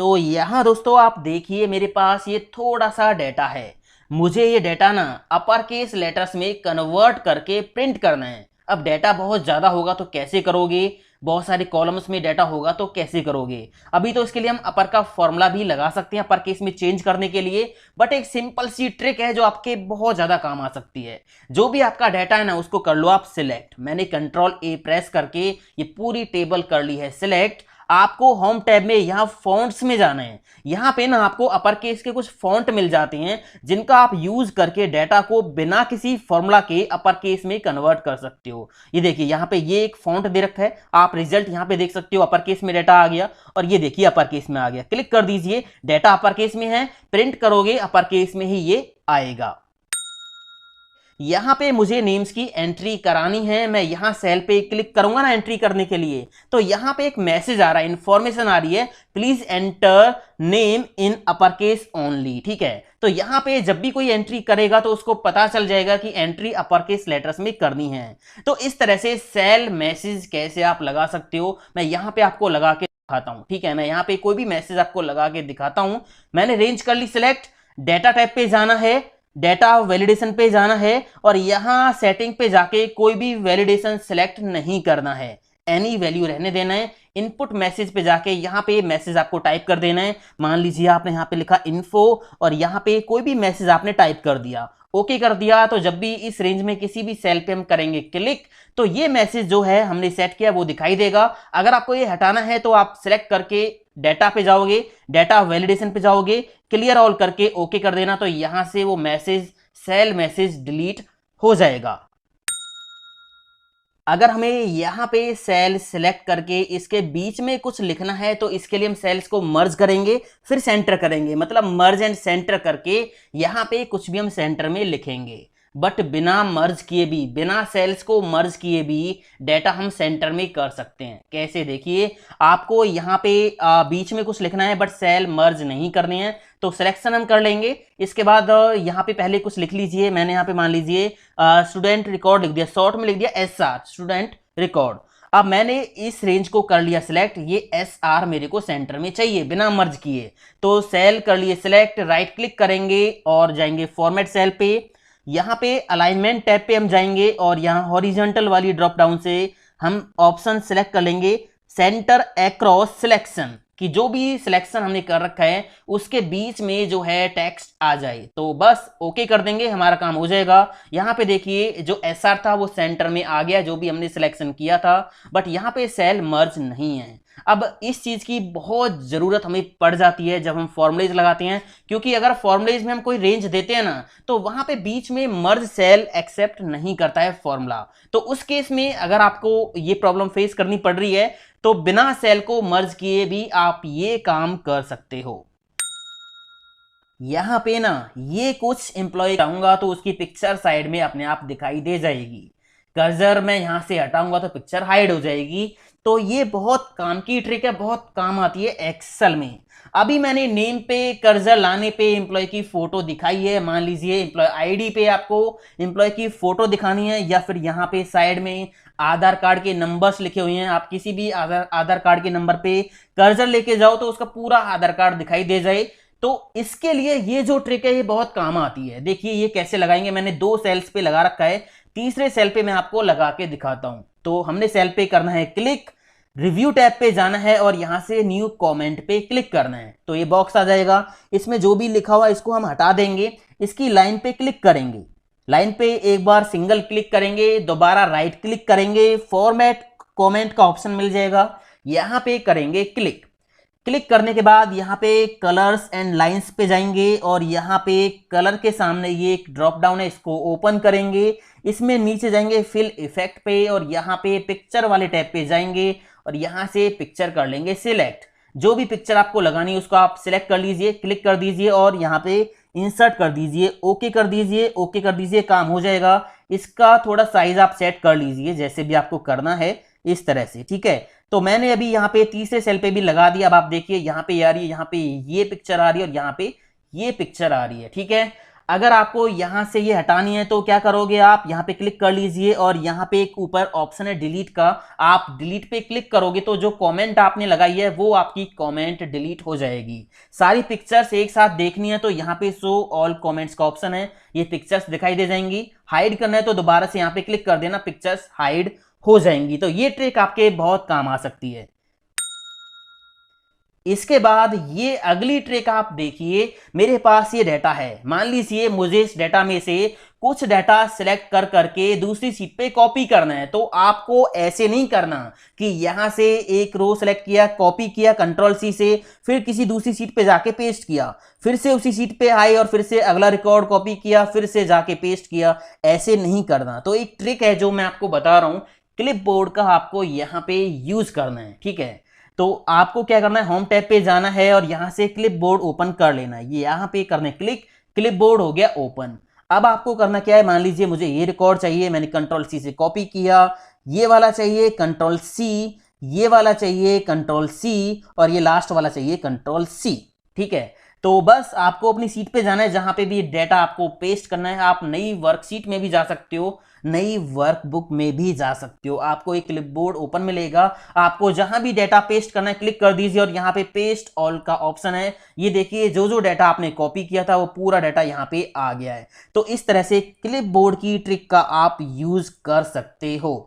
तो यहाँ दोस्तों आप देखिए मेरे पास ये थोड़ा सा डेटा है। मुझे ये डेटा ना अपर केस लेटर्स में कन्वर्ट करके प्रिंट करना है। अब डेटा बहुत ज़्यादा होगा तो कैसे करोगे, बहुत सारे कॉलम्स में डेटा होगा तो कैसे करोगे। अभी तो इसके लिए हम अपर का फॉर्मूला भी लगा सकते हैं अपर केस में चेंज करने के लिए, बट एक सिंपल सी ट्रिक है जो आपके बहुत ज़्यादा काम आ सकती है। जो भी आपका डेटा है ना उसको कर लो आप सिलेक्ट। मैंने कंट्रोल ए प्रेस करके ये पूरी टेबल कर ली है सिलेक्ट। आपको होम टैब में यहाँ फॉन्ट्स में जाना है। यहाँ पे ना आपको अपर केस के कुछ फॉन्ट मिल जाते हैं जिनका आप यूज करके डेटा को बिना किसी फॉर्मूला के अपर केस में कन्वर्ट कर सकते हो। ये देखिए यहाँ पे ये एक फॉन्ट दे रखा है, आप रिजल्ट यहाँ पे देख सकते हो अपर केस में डेटा आ गया और ये देखिए अपर केस में आ गया। क्लिक कर दीजिए, डेटा अपर केस में है, प्रिंट करोगे अपर केस में ही ये आएगा। यहाँ पे मुझे नेम्स की एंट्री करानी है। मैं यहाँ सेल पे क्लिक करूंगा ना एंट्री करने के लिए, तो यहाँ पे एक मैसेज आ रहा है, इंफॉर्मेशन आ रही है, please enter name in upper case only. ठीक है, तो यहाँ पे जब भी कोई एंट्री करेगा तो उसको पता चल जाएगा कि एंट्री अपर केस लेटर्स में करनी है। तो इस तरह से सेल मैसेज कैसे आप लगा सकते हो मैं यहाँ पे आपको लगा के दिखाता हूँ। ठीक है, मैं यहाँ पे कोई भी मैसेज आपको लगा के दिखाता हूँ। मैंने रेंज कर ली सिलेक्ट, डेटा टाइप पे जाना है, डेटा वैलिडेशन पे जाना है और यहां सेटिंग पे जाके कोई भी वैलिडेशन सिलेक्ट नहीं करना है, एनी वैल्यू रहने देना है। इनपुट मैसेज पे जाके यहाँ पे मैसेज आपको टाइप कर देना है। मान लीजिए आपने यहाँ पे लिखा इन्फो और यहाँ पे कोई भी मैसेज आपने टाइप कर दिया, ओके कर दिया। तो जब भी इस रेंज में किसी भी सेल पे हम करेंगे क्लिक तो ये मैसेज जो है हमने सेट किया वो दिखाई देगा। अगर आपको ये हटाना है तो आप सिलेक्ट करके डेटा पे जाओगे, डेटा वैलिडेशन पे जाओगे, क्लियर ऑल करके ओके कर देना, तो यहां से वो मैसेज सेल मैसेज डिलीट हो जाएगा। अगर हमें यहाँ पे सेल सिलेक्ट करके इसके बीच में कुछ लिखना है तो इसके लिए हम सेल्स को मर्ज करेंगे फिर सेंटर करेंगे, मतलब मर्ज एंड सेंटर करके यहाँ पे कुछ भी हम सेंटर में लिखेंगे। बट बिना मर्ज किए भी, बिना सेल्स को मर्ज किए भी डेटा हम सेंटर में कर सकते हैं। कैसे, देखिए आपको यहाँ पे बीच में कुछ लिखना है बट सेल मर्ज नहीं करने हैं, तो सिलेक्शन हम कर लेंगे। इसके बाद यहाँ पे पहले कुछ लिख लीजिए। मैंने यहाँ पे मान लीजिए स्टूडेंट रिकॉर्ड लिख दिया, शॉर्ट में लिख दिया SR स्टूडेंट रिकॉर्ड। अब मैंने इस रेंज को कर लिया सिलेक्ट, ये SR मेरे को सेंटर में चाहिए बिना मर्ज किए, तो सेल कर लिए सिलेक्ट, राइट क्लिक करेंगे और जाएंगे फॉर्मेट सेल पे। यहाँ पे अलाइनमेंट टैब पे हम जाएंगे और यहाँ हॉरिजॉन्टल वाली ड्रॉप डाउन से हम ऑप्शन सेलेक्ट कर लेंगे सेंटर अक्रॉस सिलेक्शन, कि जो भी सिलेक्शन हमने कर रखा है उसके बीच में जो है टेक्स्ट आ जाए, तो बस ओके कर देंगे, हमारा काम हो जाएगा। यहाँ पे देखिए जो SR था वो सेंटर में आ गया जो भी हमने सिलेक्शन किया था, बट यहाँ पे सेल मर्ज नहीं है। अब इस चीज की बहुत जरूरत हमें पड़ जाती है जब हम फॉर्मुलेज लगाते हैं, क्योंकि अगर फॉर्मुलेज में हम कोई रेंज देते हैं ना तो वहां पे बीच में मर्ज सेल एक्सेप्ट नहीं करता है फॉर्मूला। तो उस केस में अगर आपको ये प्रॉब्लम फेस करनी पड़ रही है तो बिना सेल को मर्ज किए भी आप ये काम कर सकते हो। यहां पे ना ये कुछ एम्प्लॉय चाहूंगा तो उसकी पिक्चर साइड में अपने आप दिखाई दे जाएगी। कर्सर मैं यहां से हटाऊंगा तो पिक्चर हाइड हो जाएगी। तो ये बहुत काम की ट्रिक है, बहुत काम आती है एक्सेल में। अभी मैंने नेम पे कर्सर लाने पे एम्प्लॉय की फोटो दिखाई है। मान लीजिए एम्प्लॉय आईडी पे आपको एम्प्लॉय की फोटो दिखानी है, या फिर यहाँ पे साइड में आधार कार्ड के नंबर्स लिखे हुए हैं, आप किसी भी आधार कार्ड के नंबर पे कर्सर लेके जाओ तो उसका पूरा आधार कार्ड दिखाई दे जाए। तो इसके लिए ये जो ट्रिक है ये बहुत काम आती है। देखिए ये कैसे लगाएंगे, मैंने 2 सेल्स पे लगा रखा है, तीसरे सेल पे मैं आपको लगा के दिखाता हूं। तो हमने सेल पे करना है क्लिक, रिव्यू टैब पे जाना है और यहां से न्यू कमेंट पे क्लिक करना है, तो ये बॉक्स आ जाएगा। इसमें जो भी लिखा हुआ इसको हम हटा देंगे, इसकी लाइन पे क्लिक करेंगे, लाइन पे एक बार सिंगल क्लिक करेंगे, दोबारा राइट क्लिक करेंगे, फॉर्मेट कमेंट का ऑप्शन मिल जाएगा, यहां पे करेंगे क्लिक। क्लिक करने के बाद यहाँ पे कलर्स एंड लाइंस पे जाएंगे और यहाँ पे कलर के सामने ये एक ड्रॉप डाउन है, इसको ओपन करेंगे। इसमें नीचे जाएंगे फिल इफेक्ट पे और यहाँ पे पिक्चर वाले टैब पे जाएंगे और यहाँ से पिक्चर कर लेंगे सिलेक्ट। जो भी पिक्चर आपको लगानी है उसको आप सिलेक्ट कर लीजिए, क्लिक कर दीजिए और यहाँ पे इंसर्ट कर दीजिए, ओके कर दीजिए, ओके कर दीजिए, काम हो जाएगा। इसका थोड़ा साइज आप सेट कर लीजिए जैसे भी आपको करना है इस तरह से, ठीक है। तो मैंने अभी यहाँ पे तीसरे सेल पे भी लगा दिया। अब आप देखिए यहाँ पे आ रही है, यहाँ पे ये पिक्चर आ रही है और यहाँ पे ये पिक्चर आ रही है, ठीक है। अगर आपको यहां से ये हटानी है तो क्या करोगे, आप यहां पे क्लिक कर लीजिए और यहां पे एक ऊपर ऑप्शन है डिलीट का, आप डिलीट पे क्लिक करोगे तो जो कमेंट आपने लगाई है वो आपकी कमेंट डिलीट हो जाएगी। सारी पिक्चर्स एक साथ देखनी है तो यहां पे शो ऑल कमेंट्स का ऑप्शन है, ये पिक्चर्स दिखाई दे जाएंगी। हाइड करना है तो दोबारा से यहां पे क्लिक कर देना, पिक्चर्स हाइड हो जाएंगी। तो ये ट्रिक आपके बहुत काम आ सकती है। इसके बाद ये अगली ट्रिक आप देखिए, मेरे पास ये डाटा है, मान लीजिए मुझे इस डाटा में से कुछ डाटा सिलेक्ट कर करके दूसरी सीट पे कॉपी करना है। तो आपको ऐसे नहीं करना कि यहां से एक रो सिलेक्ट किया, कॉपी किया कंट्रोल सी से, फिर किसी दूसरी सीट पे जाके पेस्ट किया, फिर से उसी सीट पे आए और फिर से अगला रिकॉर्ड कॉपी किया, फिर से जाके पेस्ट किया, ऐसे नहीं करना। तो एक ट्रिक है जो मैं आपको बता रहा हूं, क्लिप बोर्ड का आपको यहां पे यूज करना है, ठीक है। तो आपको क्या करना है, होम टैब पे जाना है और यहां से क्लिप बोर्ड ओपन कर लेना है, ये यहां पे करना है क्लिक, क्लिप बोर्ड हो गया ओपन। अब आपको करना क्या है, मान लीजिए मुझे ये रिकॉर्ड चाहिए, मैंने कंट्रोल सी से कॉपी किया, ये वाला चाहिए कंट्रोल सी, ये वाला चाहिए कंट्रोल सी, और ये लास्ट वाला चाहिए कंट्रोल सी, ठीक है। तो बस आपको अपनी सीट पे जाना है जहां पे भी डेटा आपको पेस्ट करना है। आप नई वर्कशीट में भी जा सकते हो, नई वर्कबुक में भी जा सकते हो, आपको एक क्लिपबोर्ड ओपन मिलेगा, आपको जहां भी डेटा पेस्ट करना है क्लिक कर दीजिए और यहां पे पेस्ट ऑल का ऑप्शन है। ये देखिए जो जो डेटा आपने कॉपी किया था वो पूरा डेटा यहां पे आ गया है। तो इस तरह से क्लिपबोर्ड की ट्रिक का आप यूज कर सकते हो।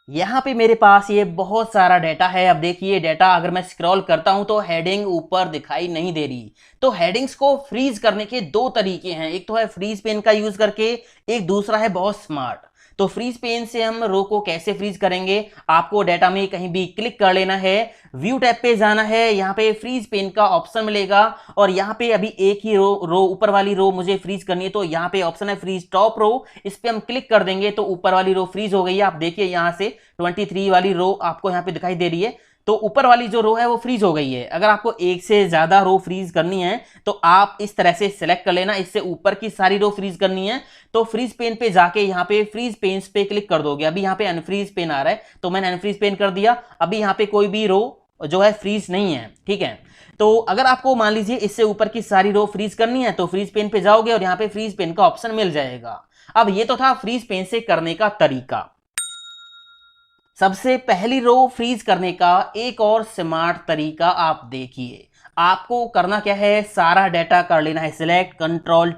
यहां पे मेरे पास ये बहुत सारा डेटा है। अब देखिए डेटा अगर मैं स्क्रॉल करता हूं तो हेडिंग ऊपर दिखाई नहीं दे रही। तो हेडिंग्स को फ्रीज करने के दो तरीके हैं, एक तो है फ्रीज पेन का यूज करके, एक दूसरा है बहुत स्मार्ट। तो फ्रीज पेन से हम रो को कैसे फ्रीज करेंगे, आपको डेटा में कहीं भी क्लिक कर लेना है, व्यू टैब पे जाना है, यहाँ पे फ्रीज पेन का ऑप्शन मिलेगा और यहाँ पे अभी एक ही रो ऊपर वाली रो मुझे फ्रीज करनी है, तो यहाँ पे ऑप्शन है फ्रीज टॉप रो, इस पे हम क्लिक कर देंगे तो ऊपर वाली रो फ्रीज हो गई है। आप देखिए यहाँ से 23 वाली रो आपको यहाँ पे दिखाई दे रही है, तो ऊपर वाली जो रो है वो फ्रीज हो गई है। अगर आपको एक से ज्यादा रो फ्रीज करनी है तो आप इस तरह से सिलेक्ट कर लेना, इससे ऊपर की सारी रो फ्रीज करनी है तो फ्रीज पेन पे जाके यहाँ पे फ्रीज पेन पे क्लिक कर दोगे। अभी यहाँ पे अनफ्रीज पेन आ रहा है तो मैंने अनफ्रीज पेन कर दिया, अभी यहाँ पे कोई भी रो जो है फ्रीज नहीं है, ठीक है। तो अगर आपको मान लीजिए इससे ऊपर की सारी रो फ्रीज करनी है तो फ्रीज पेन पे जाओगे और यहाँ पे फ्रीज पेन का ऑप्शन मिल जाएगा। अब ये तो था फ्रीज पेन से करने का तरीका। सबसे पहली रो फ्रीज करने का एक और स्मार्ट तरीका आप देखिए, आपको करना क्या है, सारा डाटा कर लेना है सिलेक्ट, कंट्रोल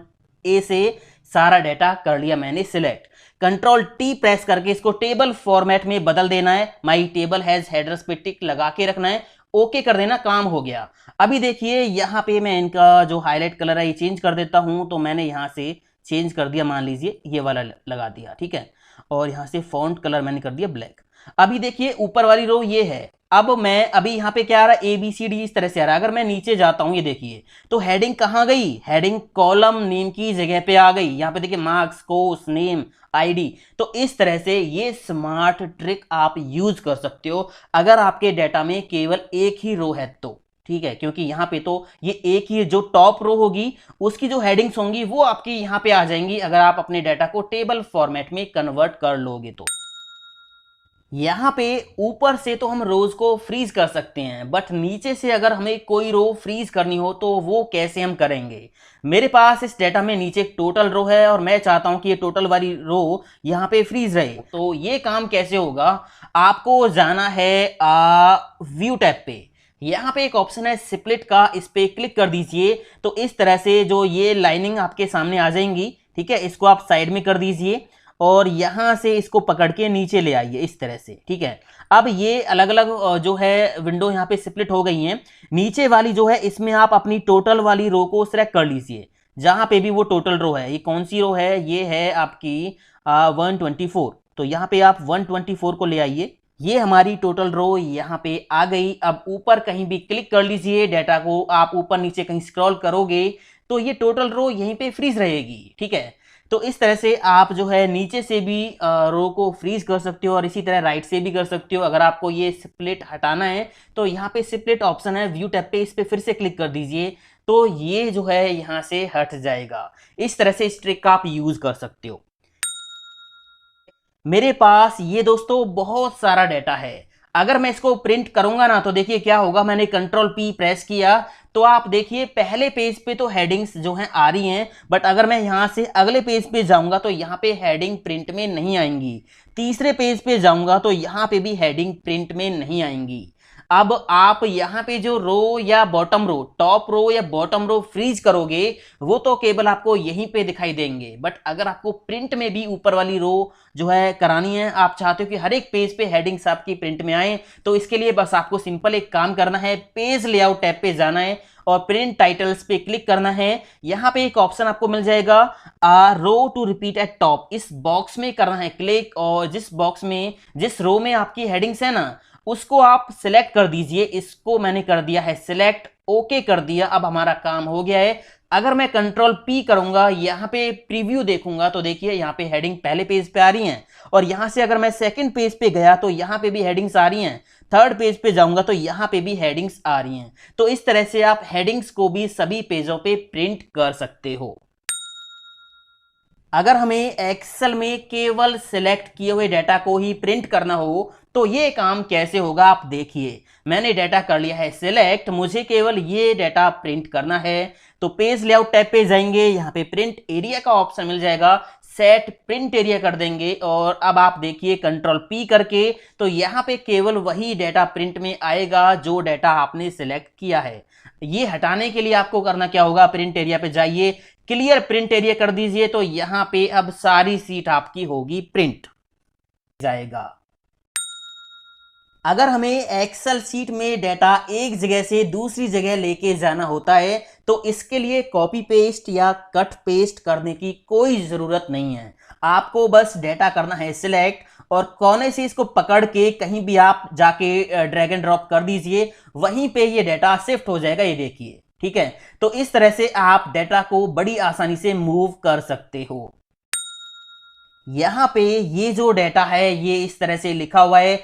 ए से सारा डाटा कर लिया मैंने सिलेक्ट, कंट्रोल टी प्रेस करके इसको टेबल फॉर्मेट में बदल देना है, माई टेबल हैज हेडर्स पे टिक लगा के रखना है, ओके कर देना, काम हो गया। अभी देखिए यहाँ पे मैं इनका जो हाईलाइट कलर है ये चेंज कर देता हूं, तो मैंने यहाँ से चेंज कर दिया, मान लीजिए ये वाला लगा दिया, ठीक है, और यहाँ से फॉन्ट कलर मैंने कर दिया ब्लैक। अभी देखिए ऊपर वाली रो ये है, अब मैं अभी यहाँ पे क्या आ रहा है, ए बी सी डी इस तरह से आ रहा है। अगर मैं नीचे जाता हूं ये देखिए तो हेडिंग कहाँ गई, हेडिंग कॉलम नेम की जगह पे आ गई। यहाँ पे देखिए मार्क्स, कोर्स नेम, आईडी। तो इस तरह से ये स्मार्ट ट्रिक आप यूज कर सकते हो अगर आपके डेटा में केवल एक ही रो है तो, ठीक है, क्योंकि यहाँ पे तो ये एक ही जो टॉप रो होगी उसकी जो हेडिंग्स होंगी वो आपकी यहाँ पे आ जाएंगी अगर आप अपने डाटा को टेबल फॉर्मेट में कन्वर्ट कर लोगे तो। यहां पे ऊपर से तो हम रोज को फ्रीज कर सकते हैं, बट नीचे से अगर हमें कोई रो फ्रीज करनी हो तो वो कैसे हम करेंगे। मेरे पास इस डेटा में नीचे एक टोटल रो है और मैं चाहता हूं कि ये टोटल वाली रो यहां पे फ्रीज रहे, तो ये काम कैसे होगा, आपको जाना है व्यू टैब पे, यहां पे एक ऑप्शन है स्प्लिट का, इस पे क्लिक कर दीजिए तो इस तरह से जो ये लाइनिंग आपके सामने आ जाएंगी, ठीक है, इसको आप साइड में कर दीजिए और यहां से इसको पकड़ के नीचे ले आइए इस तरह से, ठीक है। अब ये अलग अलग जो है विंडो यहाँ पे स्प्लिट हो गई हैं। नीचे वाली जो है इसमें आप अपनी टोटल वाली रो को सिलेक्ट कर लीजिए, जहां पे भी वो टोटल रो है। ये कौन सी रो है, ये है आपकी 124, तो यहाँ पे आप 124 को ले आइए, ये हमारी टोटल रो यहाँ पे आ गई। अब ऊपर कहीं भी क्लिक कर लीजिए, डाटा को आप ऊपर नीचे कहीं स्क्रॉल करोगे तो ये टोटल रो यहीं पे फ्रीज रहेगी, ठीक है। तो इस तरह से आप जो है नीचे से भी रो को फ्रीज कर सकते हो और इसी तरह राइट से भी कर सकते हो। अगर आपको ये स्प्लिट हटाना है तो यहाँ पे स्प्लिट ऑप्शन है व्यू टैब पे, इस पे फिर से क्लिक कर दीजिए तो ये जो है यहाँ से हट जाएगा। इस तरह से इस ट्रिक का आप यूज कर सकते हो। मेरे पास ये दोस्तों बहुत सारा डेटा है। अगर मैं इसको प्रिंट करूंगा ना तो देखिए क्या होगा, मैंने कंट्रोल पी प्रेस किया तो आप देखिए पहले पेज पे तो हेडिंग्स जो हैं आ रही हैं, बट अगर मैं यहां से अगले पेज पे जाऊंगा तो यहां पे हेडिंग प्रिंट में नहीं आएंगी। तीसरे पेज पे जाऊंगा तो यहां पे भी हेडिंग प्रिंट में नहीं आएंगी। अब आप यहाँ पे जो रो या बॉटम रो, टॉप रो या बॉटम रो फ्रीज करोगे वो तो केवल आपको यहीं पे दिखाई देंगे, बट अगर आपको प्रिंट में भी ऊपर वाली रो जो है करानी है, आप चाहते हो कि हर एक पेज पे हेडिंग्स आपकी प्रिंट में आए, तो इसके लिए बस आपको सिंपल एक काम करना है, पेज लेआउट टैब पे जाना है और प्रिंट टाइटल्स पे क्लिक करना है। यहाँ पे एक ऑप्शन आपको मिल जाएगा रो टू रिपीट एट टॉप, इस बॉक्स में करना है क्लिक, और जिस बॉक्स में जिस रो में आपकी हेडिंग्स है ना उसको आप सिलेक्ट कर दीजिए। इसको मैंने कर दिया है सिलेक्ट, ओके कर दिया, अब हमारा काम हो गया है। अगर मैं कंट्रोल पी करूंगा, यहाँ पे प्रीव्यू देखूंगा तो देखिए यहाँ पे हेडिंग पहले पेज पे आ रही हैं, और यहाँ से अगर मैं सेकंड पेज पे गया तो यहाँ पे भी हेडिंग्स आ रही हैं, थर्ड पेज पे जाऊंगा तो यहाँ पे भी हेडिंग्स आ रही हैं। तो इस तरह से आप हेडिंग्स को भी सभी पेजों पे प्रिंट कर सकते हो। अगर हमें एक्सेल में केवल सिलेक्ट किए हुए डाटा को ही प्रिंट करना हो तो ये काम कैसे होगा आप देखिए। मैंने डाटा कर लिया है सिलेक्ट, मुझे केवल ये डाटा प्रिंट करना है, तो पेज लेआउट टैब पे जाएंगे, यहाँ पे प्रिंट एरिया का ऑप्शन मिल जाएगा, सेट प्रिंट एरिया कर देंगे, और अब आप देखिए कंट्रोल पी करके तो यहाँ पे केवल वही डाटा प्रिंट में आएगा जो डाटा आपने सिलेक्ट किया है। ये हटाने के लिए आपको करना क्या होगा, प्रिंट एरिया पे जाइए, क्लियर प्रिंट एरिया कर दीजिए, तो यहां पे अब सारी सीट आपकी होगी प्रिंट जाएगा। अगर हमें एक्सेल शीट में डाटा एक जगह से दूसरी जगह लेके जाना होता है तो इसके लिए कॉपी पेस्ट या कट पेस्ट करने की कोई जरूरत नहीं है। आपको बस डाटा करना है सिलेक्ट, और कोने से इसको पकड़ के कहीं भी आप जाके ड्रैग एंड ड्रॉप कर दीजिए, वहीं पे ये डाटा शिफ्ट हो जाएगा, ये देखिए, ठीक है। तो इस तरह से आप डाटा को बड़ी आसानी से मूव कर सकते हो। यहाँ पे ये जो डाटा है ये इस तरह से लिखा हुआ है,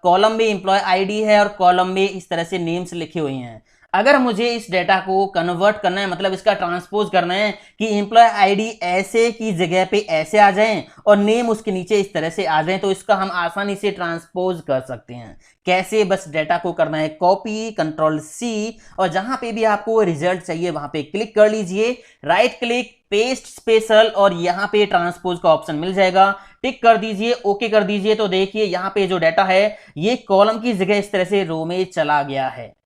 कॉलम में एम्प्लॉय आईडी है और कॉलम में इस तरह से नेम्स लिखे हुए हैं। अगर मुझे इस डाटा को कन्वर्ट करना है, मतलब इसका ट्रांसपोज करना है कि एम्प्लॉय आईडी ऐसे की जगह पे ऐसे आ जाएं और नेम उसके नीचे इस तरह से आ जाएं, तो इसका हम आसानी से ट्रांसपोज कर सकते हैं। कैसे, बस डाटा को करना है कॉपी, कंट्रोल सी, और जहां पे भी आपको रिजल्ट चाहिए वहां पे क्लिक कर लीजिए, राइट क्लिक, पेस्ट स्पेशल, और यहां पे ट्रांसपोज का ऑप्शन मिल जाएगा, टिक कर दीजिए, ओके कर दीजिए, तो देखिए यहां पे जो डाटा है ये कॉलम की जगह इस तरह से रो में चला गया है।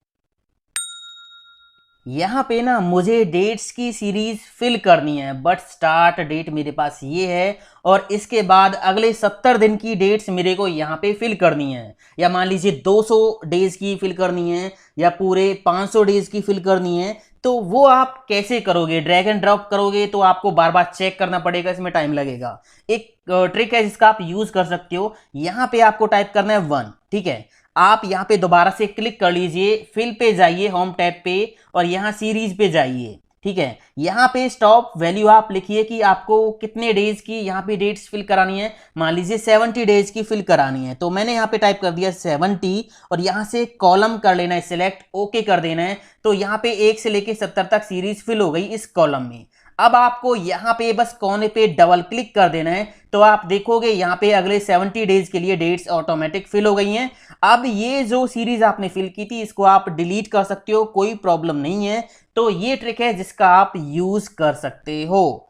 यहाँ पे ना मुझे डेट्स की सीरीज फिल करनी है, बट स्टार्ट डेट मेरे पास ये है, और इसके बाद अगले 70 दिन की डेट्स मेरे को यहाँ पे फिल करनी है, या मान लीजिए 200 डेज की फिल करनी है, या पूरे 500 डेज की फिल करनी है। तो वो आप कैसे करोगे, ड्रैग एंड ड्रॉप करोगे तो आपको बार बार चेक करना पड़ेगा, इसमें टाइम लगेगा। एक ट्रिक है जिसका आप यूज कर सकते हो, यहाँ पे आपको टाइप करना है 1, ठीक है। आप यहाँ पे दोबारा से क्लिक कर लीजिए, फिल पे जाइए, होम टैब पे, और यहाँ सीरीज पे जाइए, ठीक है। यहाँ पे स्टॉप वैल्यू आप लिखिए कि आपको कितने डेज की यहाँ पे डेट्स फिल करानी है, मान लीजिए 70 डेज की फिल करानी है, तो मैंने यहाँ पे टाइप कर दिया 70, और यहाँ से कॉलम कर लेना है सिलेक्ट, ओके कर देना है, तो यहाँ पे 1 से लेके 70 तक सीरीज फिल हो गई इस कॉलम में। अब आपको यहाँ पे बस कोने पे डबल क्लिक कर देना है, तो आप देखोगे यहाँ पे अगले 70 डेज के लिए डेट्स ऑटोमेटिक फिल हो गई हैं। अब ये जो सीरीज आपने फिल की थी इसको आप डिलीट कर सकते हो, कोई प्रॉब्लम नहीं है। तो ये ट्रिक है जिसका आप यूज कर सकते हो।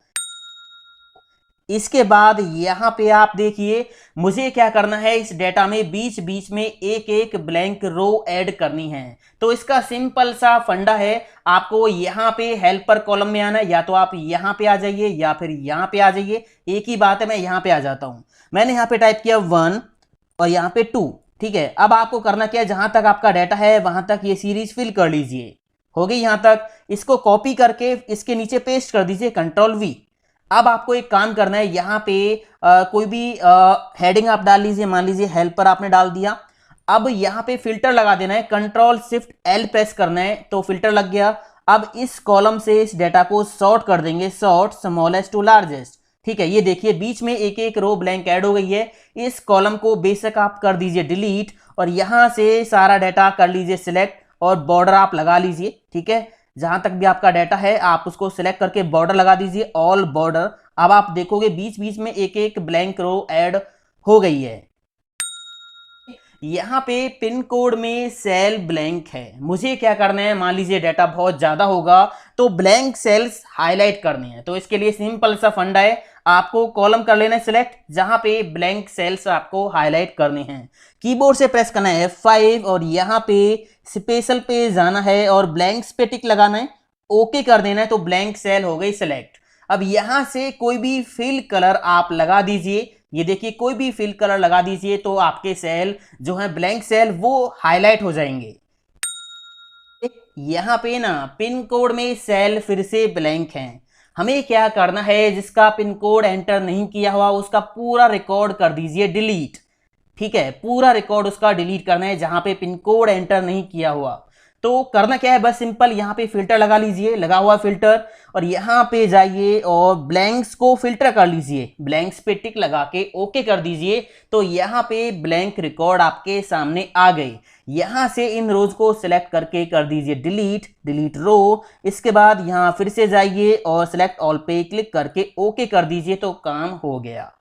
इसके बाद यहां पे आप देखिए मुझे क्या करना है, इस डेटा में बीच बीच में एक एक ब्लैंक रो ऐड करनी है। तो इसका सिंपल सा फंडा है, आपको यहां पे हेल्पर कॉलम में आना है, या तो आप यहां पे आ जाइए या फिर यहां पे आ जाइए, एक ही बात है, मैं यहां पे आ जाता हूं। मैंने यहां पे टाइप किया 1 और यहां पे 2, ठीक है। अब आपको करना क्या है, जहां तक आपका डाटा है वहां तक ये सीरीज फिल कर लीजिए, हो गई यहां तक। इसको कॉपी करके इसके नीचे पेस्ट कर दीजिए, कंट्रोल वी। अब आपको एक काम करना है, यहाँ पे कोई भी हेडिंग आप डाल लीजिए, मान लीजिए हेल्पर आपने डाल दिया। अब यहाँ पे फिल्टर लगा देना है, कंट्रोल शिफ्ट एल प्रेस करना है, तो फिल्टर लग गया। अब इस कॉलम से इस डेटा को सॉर्ट कर देंगे, सॉर्ट स्मॉलेस्ट टू लार्जेस्ट, ठीक है। ये देखिए बीच में एक एक रो ब्लैंक ऐड हो गई है। इस कॉलम को बेशक आप कर दीजिए डिलीट, और यहां से सारा डाटा कर लीजिए सिलेक्ट, और बॉर्डर आप लगा लीजिए, ठीक है। जहां तक भी आपका डाटा है आप उसको सिलेक्ट करके बॉर्डर लगा दीजिए, ऑल बॉर्डर। अब आप देखोगे बीच बीच में एक एक ब्लैंक रो ऐड हो गई है। यहाँ पे पिन कोड में सेल ब्लैंक है। मुझे क्या करना है, मान लीजिए डाटा बहुत ज़्यादा होगा तो ब्लैंक सेल्स हाईलाइट करने हैं। तो इसके लिए सिंपल सा फंडा है, आपको कॉलम कर लेना है सिलेक्ट, जहाँ पे ब्लैंक सेल्स आपको हाईलाइट करने हैं। कीबोर्ड से प्रेस करना है F5 और यहाँ पे स्पेशल पे जाना है और ब्लैंक्स पे टिक लगाना है, ओके कर देना है। तो ब्लैंक सेल हो गई सिलेक्ट। अब यहां से कोई भी फिल कलर आप लगा दीजिए। ये देखिए कोई भी फिल कलर लगा दीजिए तो आपके सेल जो है ब्लैंक सेल वो हाईलाइट हो जाएंगे। यहां पे ना पिन कोड में सेल फिर से ब्लैंक हैं। हमें क्या करना है, जिसका पिन कोड एंटर नहीं किया हुआ उसका पूरा रिकॉर्ड कर दीजिए डिलीट। ठीक है, पूरा रिकॉर्ड उसका डिलीट करना है जहां पे पिन कोड एंटर नहीं किया हुआ। तो करना क्या है, बस सिंपल यहाँ पे फिल्टर लगा लीजिए, लगा हुआ फिल्टर, और यहाँ पे जाइए और ब्लैंक्स को फिल्टर कर लीजिए, ब्लैंक्स पे टिक लगा के ओके कर दीजिए। तो यहाँ पे ब्लैंक रिकॉर्ड आपके सामने आ गई। यहाँ से इन रोज को सिलेक्ट करके कर दीजिए डिलीट, डिलीट रो। इसके बाद यहाँ फिर से जाइए और सिलेक्ट ऑल पे क्लिक करके ओके कर दीजिए, तो काम हो गया।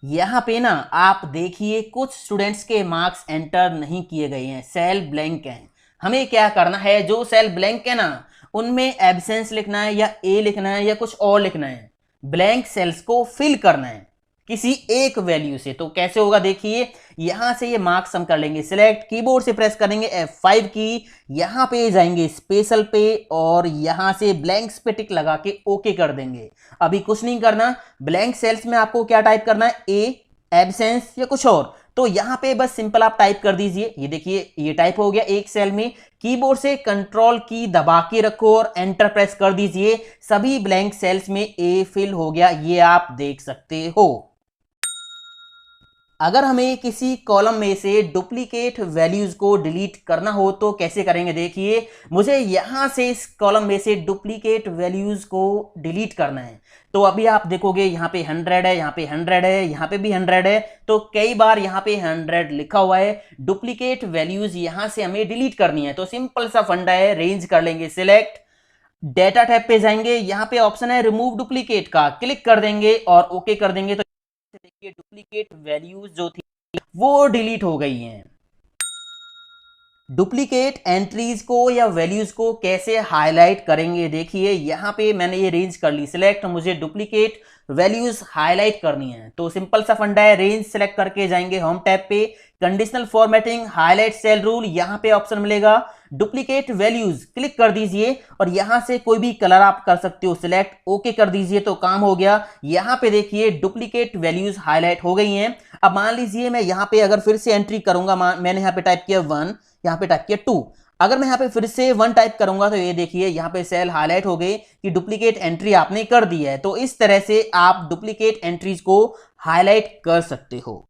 यहाँ पे ना आप देखिए कुछ स्टूडेंट्स के मार्क्स एंटर नहीं किए गए हैं, सेल ब्लैंक हैं। हमें क्या करना है, जो सेल ब्लैंक है ना उनमें एब्सेंस लिखना है या ए लिखना है या कुछ और लिखना है, ब्लैंक सेल्स को फिल करना है किसी एक वैल्यू से। तो कैसे होगा देखिए, यहां से ये मार्क्स हम कर लेंगे सिलेक्ट, कीबोर्ड से प्रेस करेंगे F5 की, यहां पे जाएंगे स्पेशल पे और यहां से ब्लैंक्स पे टिक लगा के ओके कर देंगे। अभी कुछ नहीं करना, ब्लैंक सेल्स में आपको क्या टाइप करना है, ए, एब्सेंस या कुछ और। तो यहां पे बस सिंपल आप टाइप कर दीजिए। ये देखिए ये टाइप हो गया एक सेल में। कीबोर्ड से कंट्रोल की दबा के रखो और एंटर प्रेस कर दीजिए, सभी ब्लैंक सेल्स में ए फिल हो गया, ये आप देख सकते हो। अगर हमें किसी कॉलम में से डुप्लीकेट वैल्यूज को डिलीट करना हो तो कैसे करेंगे, देखिए मुझे यहां से इस कॉलम में से डुप्लीकेट वैल्यूज को डिलीट करना है। तो अभी आप देखोगे यहाँ पे 100 है, यहाँ पे 100 है, यहाँ पे भी 100 है, तो कई बार यहाँ पे 100 लिखा हुआ है। डुप्लीकेट वैल्यूज यहां से हमें डिलीट करनी है, तो सिंपल सा फंडा है, रेंज कर लेंगे सिलेक्ट, डेटा टैब पे जाएंगे, यहाँ पे ऑप्शन है रिमूव डुप्लीकेट का, क्लिक कर देंगे और ओके कर देंगे। तो देखिए डुप्लीकेट वैल्यूज जो थी वो डिलीट हो गई हैं। डुप्लीकेट एंट्रीज को या वैल्यूज को कैसे हाईलाइट करेंगे, देखिए यहां पे मैंने ये रेंज कर ली सिलेक्ट, मुझे डुप्लीकेट वैल्यूज हाईलाइट करनी है। तो सिंपल सा फंडा है, रेंज सेलेक्ट करके जाएंगे होम टैब पे, conditional formatting, highlight cell rule, यहां पे ऑप्शन मिलेगा डुप्लीकेट वैल्यूज, क्लिक कर दीजिए और यहां से कोई भी कलर आप कर सकते हो सिलेक्ट, ओके कर दीजिए, तो काम हो गया। यहां पे देखिए डुप्लीकेट वैल्यूज हाईलाइट हो गई हैं। अब मान लीजिए मैं यहां पे अगर फिर से एंट्री करूंगा, मैंने यहां पे टाइप किया 1, यहाँ पे टाइप किया 2, अगर मैं यहाँ पे फिर से 1 टाइप करूंगा तो ये देखिए यहाँ पे सेल हाईलाइट हो गए कि डुप्लीकेट एंट्री आपने कर दी है। तो इस तरह से आप डुप्लीकेट एंट्रीज को हाईलाइट कर सकते हो।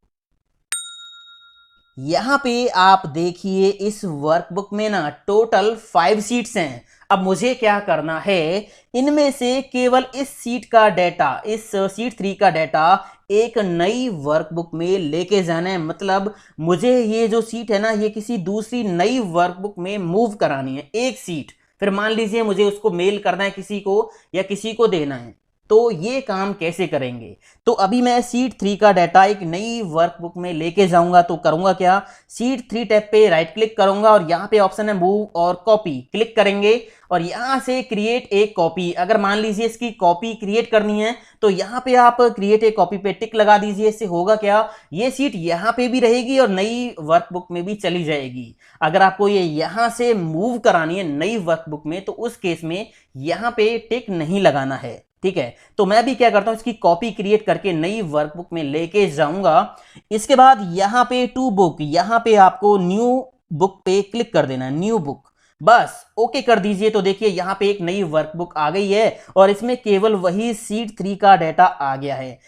यहां पे आप देखिए इस वर्कबुक में ना टोटल 5 सीट्स हैं। अब मुझे क्या करना है, इनमें से केवल इस सीट का डाटा, इस सीट 3 का डाटा एक नई वर्कबुक में लेके जाना है। मतलब मुझे ये जो सीट है ना ये किसी दूसरी नई वर्कबुक में मूव करानी है, एक सीट। फिर मान लीजिए मुझे उसको मेल करना है किसी को या किसी को देना है, तो ये काम कैसे करेंगे। तो अभी मैं सीट 3 का डाटा एक नई वर्कबुक में लेके जाऊंगा। तो करूंगा क्या, सीट 3 टैब पे राइट क्लिक करूंगा और यहाँ पे ऑप्शन है मूव और कॉपी, क्लिक करेंगे और यहाँ से क्रिएट एक कॉपी। अगर मान लीजिए इसकी कॉपी क्रिएट करनी है तो यहाँ पे आप क्रिएट ए कॉपी पे टिक लगा दीजिए। इससे होगा क्या, ये सीट यहाँ पे भी रहेगी और नई वर्कबुक में भी चली जाएगी। अगर आपको ये यहाँ से मूव करानी है नई वर्कबुक में तो उस केस में यहाँ पे टिक नहीं लगाना है, ठीक है। तो मैं भी क्या करता हूं, इसकी कॉपी क्रिएट करके नई वर्कबुक में लेके जाऊंगा। इसके बाद यहां पे टू बुक, यहां पे आपको न्यू बुक पे क्लिक कर देना है, न्यू बुक, बस ओके कर दीजिए। तो देखिए यहां पे एक नई वर्कबुक आ गई है और इसमें केवल वही सीट 3 का डाटा आ गया है।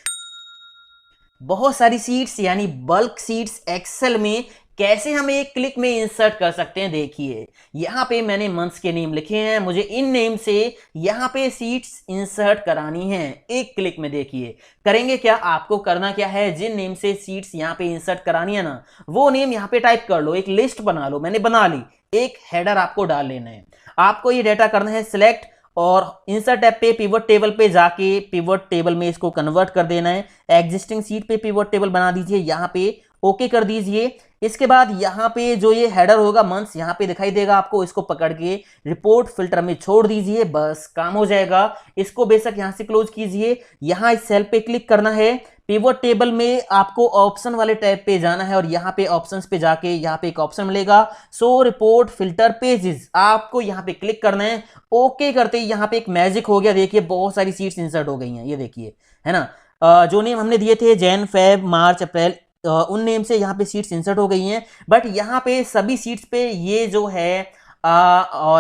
बहुत सारी सीट्स यानी बल्क सीट्स एक्सेल में कैसे हम एक क्लिक में इंसर्ट कर सकते हैं, देखिए यहां पे मैंने मंथ्स के नेम लिखे हैं, मुझे इन नेम से यहां पे सीट्स इंसर्ट करानी है एक क्लिक में। देखिए करेंगे क्या, आपको करना क्या है, जिन नेम से सीट्स यहां पे इंसर्ट करानी है ना वो नेम यहां पे टाइप कर लो, एक लिस्ट बना लो, मैंने बना ली, एक हेडर आपको डाल लेना है। आपको ये डाटा करना है सिलेक्ट और इंसर्ट टैब पे पिवट टेबल पे जाके पिवट टेबल में इसको कन्वर्ट कर देना है। एग्जिस्टिंग सीट पे पिवट टेबल बना दीजिए यहाँ पे ओके कर दीजिए। इसके बाद यहाँ पे जो ये हेडर होगा मंथ्स यहाँ पे दिखाई देगा आपको, इसको पकड़ के रिपोर्ट फिल्टर में छोड़ दीजिए, बस काम हो जाएगा। इसको बेशक यहाँ से क्लोज कीजिए। यहाँ इस सेल पे क्लिक करना है। पिवट टेबल में आपको ऑप्शन वाले टैब पे जाना है और यहाँ पे ऑप्शंस पे जाके यहाँ पे एक ऑप्शन मिलेगा शो रिपोर्ट फिल्टर पेजेस, आपको यहाँ पे क्लिक करना है। ओके करते ही यहाँ पे एक मैजिक हो गया, देखिए बहुत सारी सीट्स इंसर्ट हो गई हैं, ये देखिए, है ना। जो नेम हमने दिए थे जैन फेब मार्च अप्रैल, उन नेम से यहाँ पे सीट्स इंसर्ट हो गई हैं। बट यहाँ पे सभी सीट्स पे ये जो है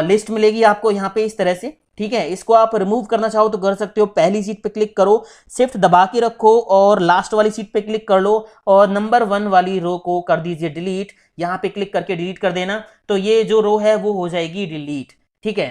लिस्ट मिलेगी आपको यहाँ पे इस तरह से, ठीक है। इसको आप रिमूव करना चाहो तो कर सकते हो। पहली सीट पे क्लिक करो, शिफ्ट दबा के रखो और लास्ट वाली सीट पे क्लिक कर लो और नंबर 1 वाली रो को कर दीजिए डिलीट। यहाँ पे क्लिक करके डिलीट कर देना, तो ये जो रो है वो हो जाएगी डिलीट, ठीक है।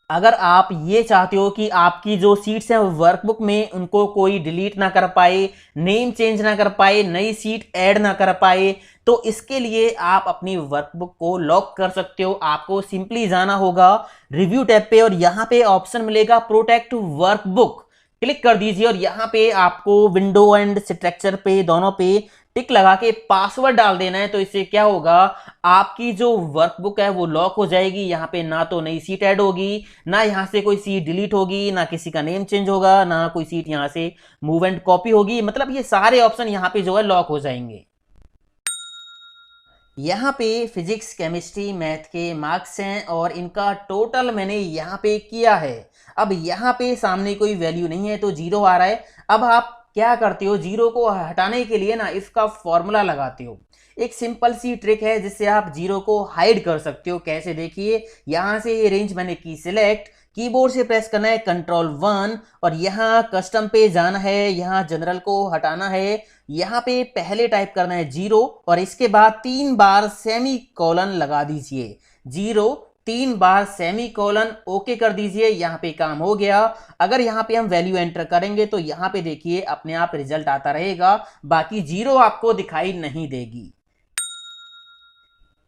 अगर आप ये चाहते हो कि आपकी जो सीट्स हैं वर्कबुक में उनको कोई डिलीट ना कर पाए, नेम चेंज ना कर पाए, नई सीट ऐड ना कर पाए, तो इसके लिए आप अपनी वर्कबुक को लॉक कर सकते हो। आपको सिंपली जाना होगा रिव्यू टैब पे और यहाँ पे ऑप्शन मिलेगा प्रोटेक्ट वर्कबुक, क्लिक कर दीजिए और यहाँ पे आपको विंडो एंड स्ट्रक्चर पे दोनों पे टिक लगा के पासवर्ड डाल देना है। तो इससे क्या होगा, आपकी जो वर्कबुक है वो लॉक हो जाएगी। यहाँ पे ना तो नई सीट ऐड होगी, ना यहाँ से कोई सीट डिलीट होगी, ना किसी का नेम चेंज होगा, ना कोई सीट यहाँ से मूव एंड कॉपी होगी। मतलब ये सारे ऑप्शन यहाँ पे जो है लॉक हो जाएंगे। यहाँ पे फिजिक्स केमिस्ट्री मैथ के मार्क्स हैं और इनका टोटल मैंने यहाँ पे किया है। अब यहाँ पे सामने कोई वैल्यू नहीं है तो जीरो आ रहा है। अब आप क्या करते हो, जीरो को हटाने के लिए ना इसका फॉर्मूला लगाते हो। एक सिंपल सी ट्रिक है जिससे आप जीरो को हाइड कर सकते हो। कैसे, देखिए, यहाँ से ये रेंज मैंने की सिलेक्ट, कीबोर्ड से प्रेस करना है Ctrl+1 और यहाँ कस्टम पे जाना है, यहाँ जनरल को हटाना है, यहाँ पे पहले टाइप करना है 0 और इसके बाद 3 बार सेमी कोलन लगा दीजिए। 0 3 बार सेमी कोलन, ओके कर दीजिए। यहाँ पे काम हो गया। अगर यहाँ पे हम वैल्यू एंटर करेंगे तो यहाँ पे देखिए अपने आप रिजल्ट आता रहेगा, बाकी 0 आपको दिखाई नहीं देगी।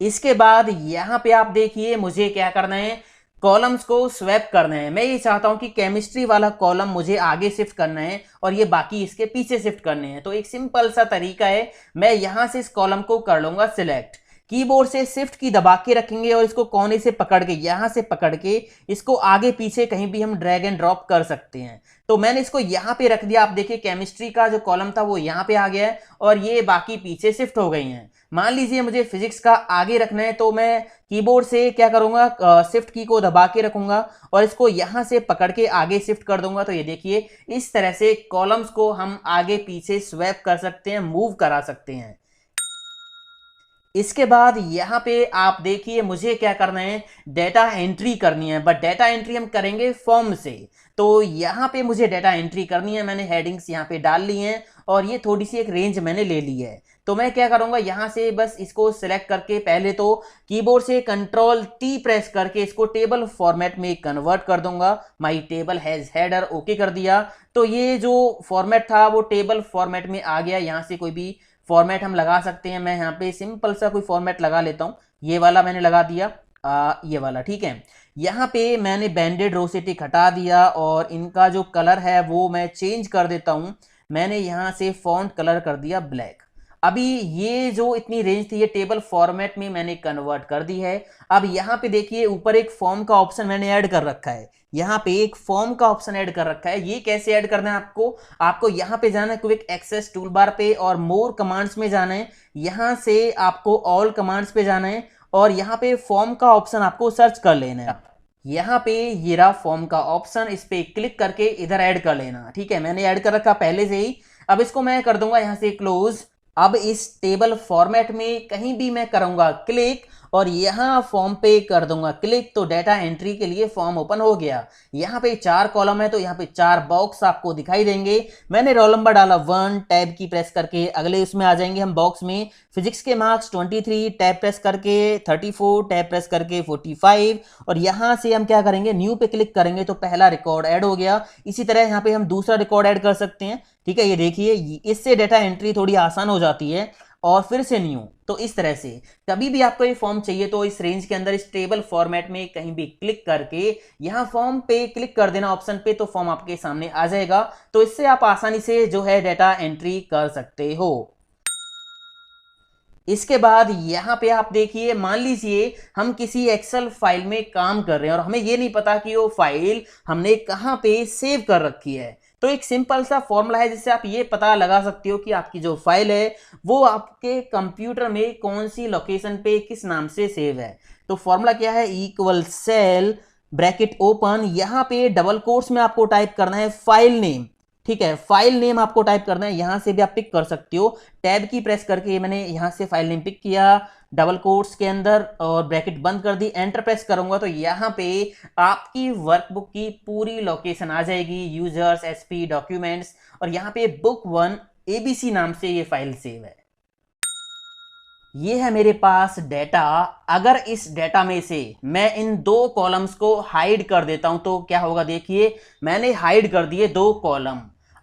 इसके बाद यहाँ पे आप देखिए मुझे क्या करना है, कॉलम्स को स्वैप करना है। मैं ये चाहता हूं कि केमिस्ट्री वाला कॉलम मुझे आगे शिफ्ट करना है और ये बाकी इसके पीछे शिफ्ट करने हैं। तो एक सिंपल सा तरीका है, मैं यहां से इस कॉलम को कर लूंगा सिलेक्ट, कीबोर्ड से शिफ्ट की दबा के रखेंगे और इसको कोने से पकड़ के, यहां से पकड़ के इसको आगे पीछे कहीं भी हम ड्रैग एंड ड्रॉप कर सकते हैं। तो मैंने इसको यहां पे रख दिया। आप देखिए केमिस्ट्री का जो कॉलम था वो यहां पे आ गया है और ये बाकी पीछे शिफ्ट हो गई हैं। मान लीजिए मुझे फिजिक्स का आगे रखना है तो मैं कीबोर्ड से क्या करूंगा, शिफ्ट की को दबा के रखूंगा और इसको यहां से पकड़ के आगे शिफ्ट कर दूंगा। तो ये देखिए इस तरह से कॉलम्स को हम आगे पीछे स्वैप कर सकते हैं, मूव करा सकते हैं। इसके बाद यहाँ पे आप देखिए मुझे क्या करना है, डेटा एंट्री करनी है। बट डेटा एंट्री हम करेंगे फॉर्म से, तो यहाँ पे मुझे डेटा एंट्री करनी है। मैंने हेडिंग्स यहाँ पे डाल ली हैं और ये थोड़ी सी एक रेंज मैंने ले ली है। तो मैं क्या करूँगा, यहाँ से बस इसको सिलेक्ट करके पहले तो कीबोर्ड से Ctrl+T प्रेस करके इसको टेबल फॉर्मेट में कन्वर्ट कर दूंगा। माई टेबल हैज हेडर, ओके कर दिया। तो ये जो फॉर्मेट था वो टेबल फॉर्मेट में आ गया। यहाँ से कोई भी फॉर्मेट हम लगा सकते हैं। मैं यहाँ पे सिंपल सा कोई फॉर्मेट लगा लेता हूँ, ये वाला मैंने लगा दिया, ये वाला, ठीक है। यहाँ पे मैंने बैंडेड रो से टिक हटा दिया और इनका जो कलर है वो मैं चेंज कर देता हूँ। मैंने यहाँ से फॉन्ट कलर कर दिया ब्लैक। अभी ये जो इतनी रेंज थी ये टेबल फॉर्मेट में मैंने कन्वर्ट कर दी है। अब यहाँ पे देखिए ऊपर एक फॉर्म का ऑप्शन मैंने ऐड कर रखा है। यहाँ पे एक फॉर्म का ऑप्शन ऐड कर रखा है। ये कैसे ऐड करना है आपको यहाँ पे जाना है क्विक एक्सेस टूल बार पे और मोर कमांड्स में जाना है। यहाँ से आपको ऑल कमांड्स पे जाना है और यहाँ पे फॉर्म का ऑप्शन आपको सर्च कर लेना है। यहाँ पे ये रहा फॉर्म का ऑप्शन, इस पे क्लिक करके इधर ऐड कर लेना, ठीक है। मैंने ऐड कर रखा पहले से ही। अब इसको मैं कर दूंगा यहाँ से क्लोज। अब इस टेबल फॉर्मेट में कहीं भी मैं करूंगा क्लिक और यहाँ फॉर्म पे कर दूंगा क्लिक, तो डेटा एंट्री के लिए फॉर्म ओपन हो गया। यहाँ पे 4 कॉलम है तो यहाँ पे 4 बॉक्स आपको दिखाई देंगे। मैंने रोल नंबर डाला 1, टैब की प्रेस करके अगले उसमें आ जाएंगे हम बॉक्स में। फिजिक्स के मार्क्स 23, टैब प्रेस करके 34, टैब प्रेस करके 45 और यहाँ से हम क्या करेंगे, न्यू पे क्लिक करेंगे तो पहला रिकॉर्ड ऐड हो गया। इसी तरह यहाँ पे हम दूसरा रिकॉर्ड ऐड कर सकते हैं, ठीक है। ये देखिए इससे डेटा एंट्री थोड़ी आसान हो जाती है और फिर से न्यू। तो इस तरह से कभी भी आपको ये फॉर्म चाहिए तो इस रेंज के अंदर इस टेबल फॉर्मेट में कहीं भी क्लिक करके यहाँ फॉर्म पे क्लिक कर देना ऑप्शन पे, तो फॉर्म आपके सामने आ जाएगा। तो इससे आप आसानी से जो है डेटा एंट्री कर सकते हो। इसके बाद यहाँ पे आप देखिए, मान लीजिए हम किसी एक्सेल फाइल में काम कर रहे हैं और हमें ये नहीं पता कि वो फाइल हमने कहाँ पे सेव कर रखी है। तो एक सिंपल सा फॉर्मूला है जिससे आप ये पता लगा सकते हो कि आपकी जो फाइल है वो आपके कंप्यूटर में कौन सी लोकेशन पे किस नाम से सेव है। तो फॉर्मूला क्या है, इक्वल सेल ब्रैकेट ओपन, यहाँ पे डबल कोट्स में आपको टाइप करना है फाइल नेम। ठीक है, फाइल नेम आपको टाइप करना है, यहां से भी आप पिक कर सकते हो, टैब की प्रेस करके मैंने यहां से फाइल नेम पिक किया डबल कोट्स के अंदर और ब्रैकेट बंद कर दी, एंटर प्रेस करूंगा तो यहां पे आपकी वर्कबुक की पूरी लोकेशन आ जाएगी, यूजर्स, एसपी, डॉक्यूमेंट्स, और यहां पे बुक 1 एबीसी नाम से ये फाइल सेव है। ये है मेरे पास डेटा। अगर इस डेटा में से मैं इन दो कॉलम्स को हाइड कर देता हूं तो क्या होगा, देखिए मैंने हाइड कर दिए दो कॉलम।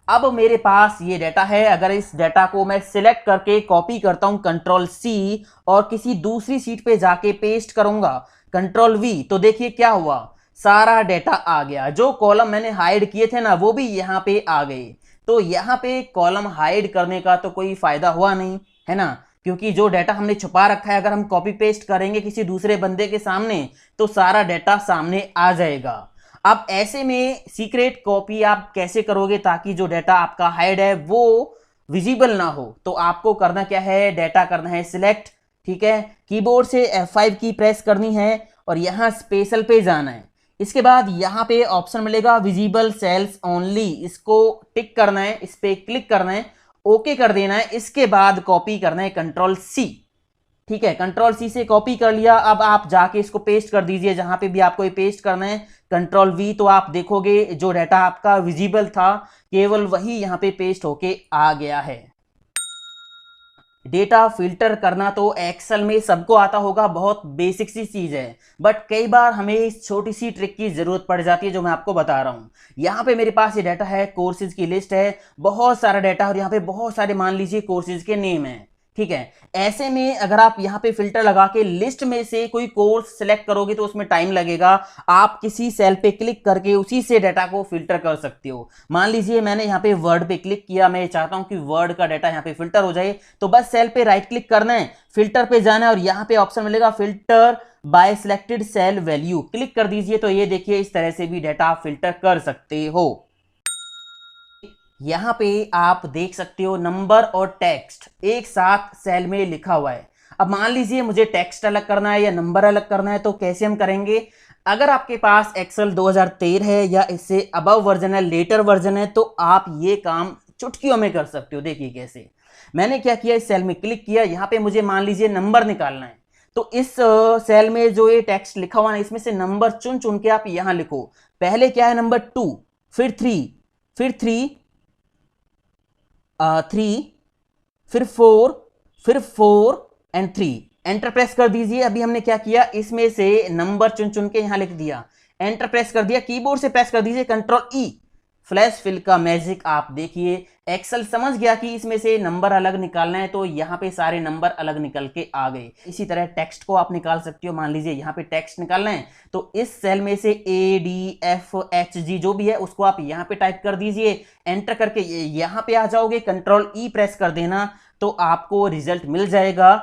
अब मेरे पास ये डेटा है, अगर इस डेटा को मैं सिलेक्ट करके कॉपी करता हूं कंट्रोल सी और किसी दूसरी सीट पे जाके पेस्ट करूंगा कंट्रोल वी, तो देखिए क्या हुआ, सारा डेटा आ गया। जो कॉलम मैंने हाइड किए थे ना वो भी यहां पे आ गए। तो यहां पे कॉलम हाइड करने का तो कोई फायदा हुआ नहीं, है ना, क्योंकि जो डेटा हमने छुपा रखा है अगर हम कॉपी पेस्ट करेंगे किसी दूसरे बंदे के सामने तो सारा डेटा सामने आ जाएगा। अब ऐसे में सीक्रेट कॉपी आप कैसे करोगे ताकि जो डेटा आपका हाइड है वो विजिबल ना हो, तो आपको करना क्या है, डेटा करना है सिलेक्ट। ठीक है, कीबोर्ड से F5 की प्रेस करनी है और यहां स्पेशल पे जाना है। इसके बाद यहां पे ऑप्शन मिलेगा विजिबल सेल्स ओनली, इसको टिक करना है, इस पे क्लिक करना है, ओके कर देना है। इसके बाद कॉपी करना है कंट्रोल सी। ठीक है, कंट्रोल सी से कॉपी कर लिया। अब आप जाके इसको पेस्ट कर दीजिए जहां पे भी आपको ये पेस्ट करना है, कंट्रोल वी, तो आप देखोगे जो डाटा आपका विजिबल था केवल वही यहां पे पेस्ट होके आ गया है। डेटा फिल्टर करना तो एक्सेल में सबको आता होगा, बहुत बेसिक सी चीज है, बट कई बार हमें इस छोटी सी ट्रिक की जरूरत पड़ जाती है जो मैं आपको बता रहा हूं। यहां पे मेरे पास ये डाटा है, कोर्सेज की लिस्ट है, बहुत सारा डाटा, और यहां पे बहुत सारे मान लीजिए कोर्सेज के नेम है। ठीक है, ऐसे में अगर आप यहां पे फिल्टर लगा के लिस्ट में से कोई कोर्स सिलेक्ट करोगे तो उसमें टाइम लगेगा। आप किसी सेल पे क्लिक करके उसी से डाटा को फिल्टर कर सकते हो। मान लीजिए मैंने यहां पे वर्ड पे क्लिक किया, मैं चाहता हूं कि वर्ड का डाटा यहां पे फिल्टर हो जाए, तो बस सेल पे राइट क्लिक करना है, फिल्टर पे जाना है और यहां पे ऑप्शन मिलेगा filter by selected cell value, click कर दीजिए। तो ये देखिए इस तरह से भी डाटा आप फिल्टर कर सकते हो। यहां पे आप देख सकते हो नंबर और टेक्स्ट एक साथ सेल में लिखा हुआ है। अब मान लीजिए मुझे टेक्स्ट अलग करना है या नंबर अलग करना है, तो कैसे हम करेंगे। अगर आपके पास एक्सेल 2013 है या इससे अबव वर्जन है, लेटर वर्जन है, तो आप ये काम चुटकियों में कर सकते हो। देखिए कैसे, मैंने क्या किया, इस सेल में क्लिक किया, यहां पे मुझे मान लीजिए नंबर निकालना है, तो इस सेल में जो ये टेक्स्ट लिखा हुआ है इसमें से नंबर चुन चुन के आप यहां लिखो। पहले क्या है, नंबर 2, फिर 3, फिर 3, 3, फिर 4, फिर 4 एंड 3, एंटर प्रेस कर दीजिए। अभी हमने क्या किया, इसमें से नंबर चुन चुन के यहां लिख दिया, एंटर प्रेस कर दिया। कीबोर्ड से प्रेस कर दीजिए कंट्रोल ई, फ्लैश फिल का मैजिक आप देखिए, एक्सेल समझ गया कि इसमें से नंबर अलग निकालना है, तो यहां पे सारे नंबर अलग निकल के आ गए। इसी तरह टेक्स्ट को आप निकाल सकते हो, मान लीजिए यहां पे टेक्स्ट निकालना है, तो इस सेल में से ADFHG जो भी है उसको आप यहां पे टाइप कर दीजिए, एंटर करके यहां पे आ जाओगे, कंट्रोल ई प्रेस कर देना, तो आपको रिजल्ट मिल जाएगा।